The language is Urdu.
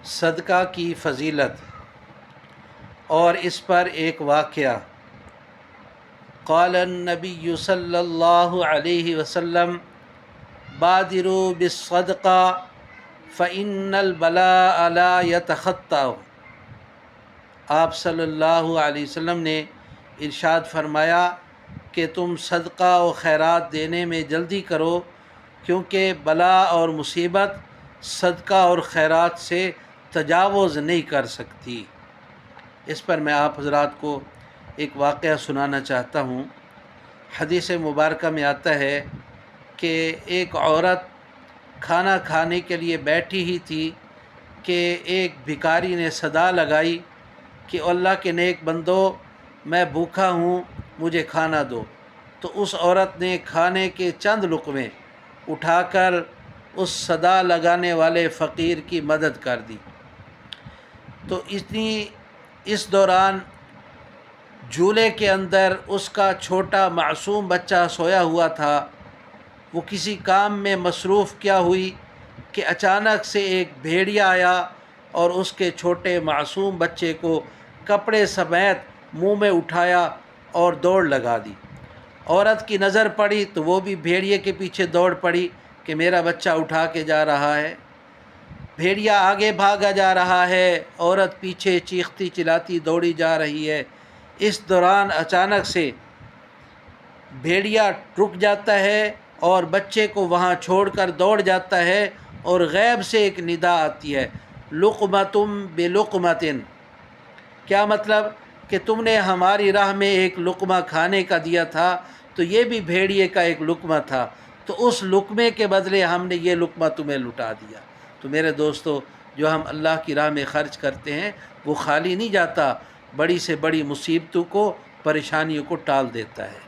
صدقہ کی فضیلت اور اس پر ایک واقعہ۔ قال النبی صلی اللہ علیہ وسلم بادروا بالصدقہ فإن البلاء لا يتخطى۔ آپ صلی اللہ علیہ وسلم نے ارشاد فرمایا کہ تم صدقہ و خیرات دینے میں جلدی کرو، کیونکہ بلا اور مصیبت صدقہ اور خیرات سے تجاوز نہیں کر سکتی۔ اس پر میں آپ حضرات کو ایک واقعہ سنانا چاہتا ہوں۔ حدیث مبارکہ میں آتا ہے کہ ایک عورت کھانا کھانے کے لیے بیٹھی ہی تھی کہ ایک بھکاری نے صدا لگائی کہ اللہ کے نیک بندو، میں بھوکا ہوں، مجھے کھانا دو۔ تو اس عورت نے کھانے کے چند لقمے اٹھا کر اس صدا لگانے والے فقیر کی مدد کر دی۔ تو اس دوران جھولے کے اندر اس کا چھوٹا معصوم بچہ سویا ہوا تھا۔ وہ کسی کام میں مصروف کیا ہوئی کہ اچانک سے ایک بھیڑیا آیا اور اس کے چھوٹے معصوم بچے کو کپڑے سمیت منہ میں اٹھایا اور دوڑ لگا دی۔ عورت کی نظر پڑی تو وہ بھی بھیڑیے کے پیچھے دوڑ پڑی کہ میرا بچہ اٹھا کے جا رہا ہے۔ بھیڑیا آگے بھاگا جا رہا ہے، عورت پیچھے چیختی چلاتی دوڑی جا رہی ہے۔ اس دوران اچانک سے بھیڑیا رک جاتا ہے اور بچے کو وہاں چھوڑ کر دوڑ جاتا ہے، اور غیب سے ایک ندا آتی ہے، لقمۃ بلقمۃ۔ کیا مطلب کہ تم نے ہماری راہ میں ایک لقمہ کھانے کا دیا تھا، تو یہ بھی بھیڑیے کا ایک لقمہ تھا، تو اس لقمے کے بدلے ہم نے یہ لقمہ تمہیں لٹا دیا۔ تو میرے دوستو، جو ہم اللہ کی راہ میں خرچ کرتے ہیں وہ خالی نہیں جاتا، بڑی سے بڑی مصیبتوں کو، پریشانیوں کو ٹال دیتا ہے۔